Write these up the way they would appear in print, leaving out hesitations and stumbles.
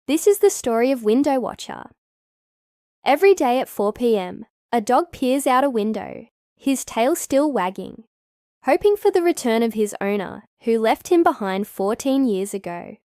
This is the story of Window Watcher. Every day at 4 p.m., a dog peers out a window, his tail still wagging, hoping for the return of his owner, who left him behind 14 years ago.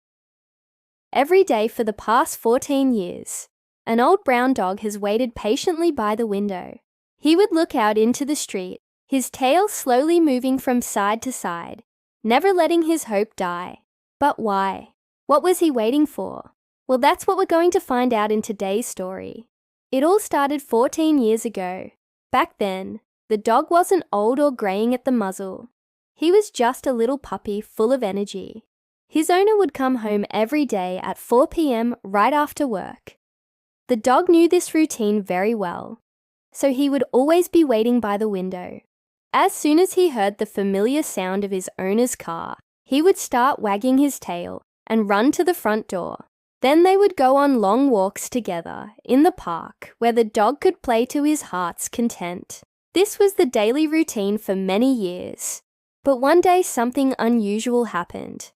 Every day for the past 14 years, an old brown dog has waited patiently by the window. He would look out into the street, his tail slowly moving from side to side, never letting his hope die. But why? What was he waiting for? Well, that's what we're going to find out in today's story. It all started 14 years ago. Back then, the dog wasn't old or graying at the muzzle. He was just a little puppy full of energy. His owner would come home every day at 4 p.m. right after work. The dog knew this routine very well, so he would always be waiting by the window. As soon as he heard the familiar sound of his owner's car, he would start wagging his tail and run to the front door. Then they would go on long walks together in the park where the dog could play to his heart's content. This was the daily routine for many years. But one day something unusual happened.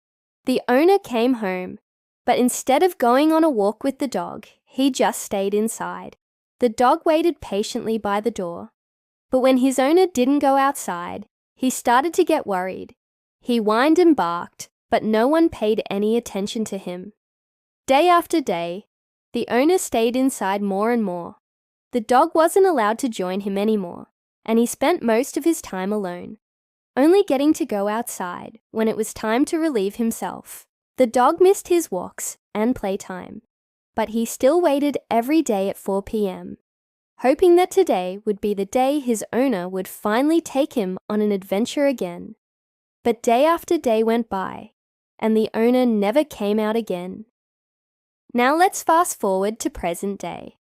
The owner came home, but instead of going on a walk with the dog, he just stayed inside. The dog waited patiently by the door. But when his owner didn't go outside, he started to get worried. He whined and barked, but no one paid any attention to him. Day after day, the owner stayed inside more and more. The dog wasn't allowed to join him anymore, and he spent most of his time alone, only getting to go outside when it was time to relieve himself. The dog missed his walks and playtime, but he still waited every day at 4 p.m., hoping that today would be the day his owner would finally take him on an adventure again. But day after day went by, and the owner never came out again. Now let's fast forward to present day.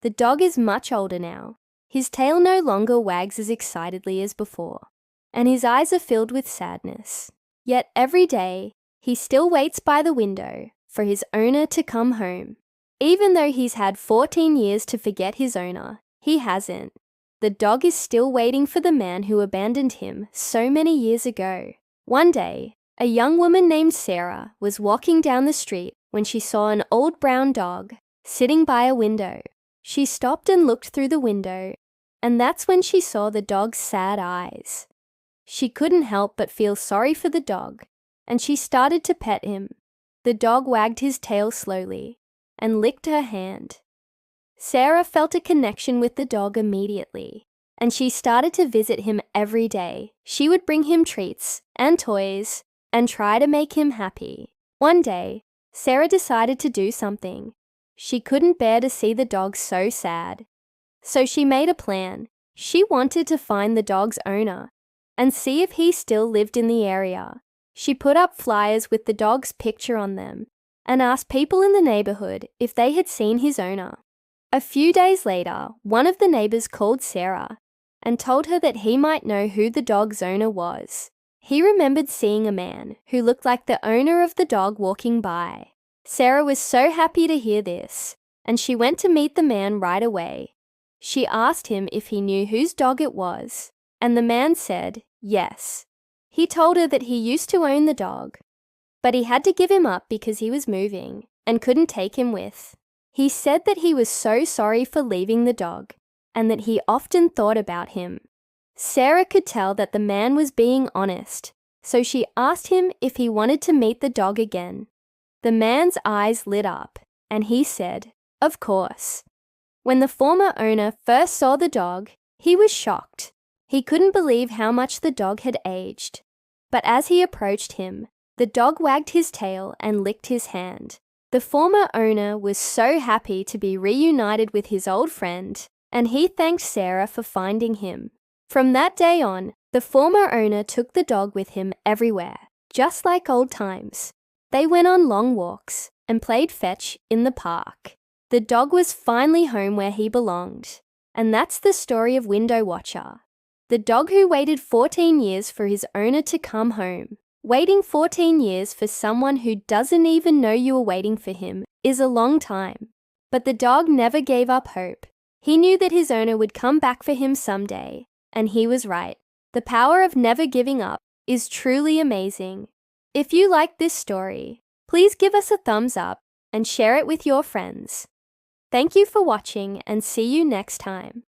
The dog is much older now. His tail no longer wags as excitedly as before, and his eyes are filled with sadness. Yet every day, he still waits by the window for his owner to come home. Even though he's had 14 years to forget his owner, he hasn't. The dog is still waiting for the man who abandoned him so many years ago. One day, a young woman named Sarah was walking down the street when she saw an old brown dog sitting by a window. She stopped and looked through the window, and that's when she saw the dog's sad eyes. She couldn't help but feel sorry for the dog, and she started to pet him. The dog wagged his tail slowly and licked her hand. Sarah felt a connection with the dog immediately, and she started to visit him every day. She would bring him treats and toys and try to make him happy. One day, Sarah decided to do something. She couldn't bear to see the dog so sad. So she made a plan. She wanted to find the dog's owner and see if he still lived in the area. She put up flyers with the dog's picture on them and asked people in the neighborhood if they had seen his owner. A few days later, one of the neighbors called Sarah and told her that he might know who the dog's owner was. He remembered seeing a man who looked like the owner of the dog walking by. Sarah was so happy to hear this, and she went to meet the man right away. She asked him if he knew whose dog it was, and the man said yes. He told her that he used to own the dog, but he had to give him up because he was moving and couldn't take him with. He said that he was so sorry for leaving the dog and that he often thought about him. Sarah could tell that the man was being honest, so she asked him if he wanted to meet the dog again. The man's eyes lit up, and he said, "Of course." When the former owner first saw the dog, he was shocked. He couldn't believe how much the dog had aged. But as he approached him, the dog wagged his tail and licked his hand. The former owner was so happy to be reunited with his old friend, and he thanked Sarah for finding him. From that day on, the former owner took the dog with him everywhere, just like old times. They went on long walks and played fetch in the park. The dog was finally home where he belonged. And that's the story of Window Watcher, the dog who waited 14 years for his owner to come home. Waiting 14 years for someone who doesn't even know you are waiting for him is a long time. But the dog never gave up hope. He knew that his owner would come back for him someday, and he was right. The power of never giving up is truly amazing. If you like this story, please give us a thumbs up and share it with your friends. Thank you for watching and see you next time.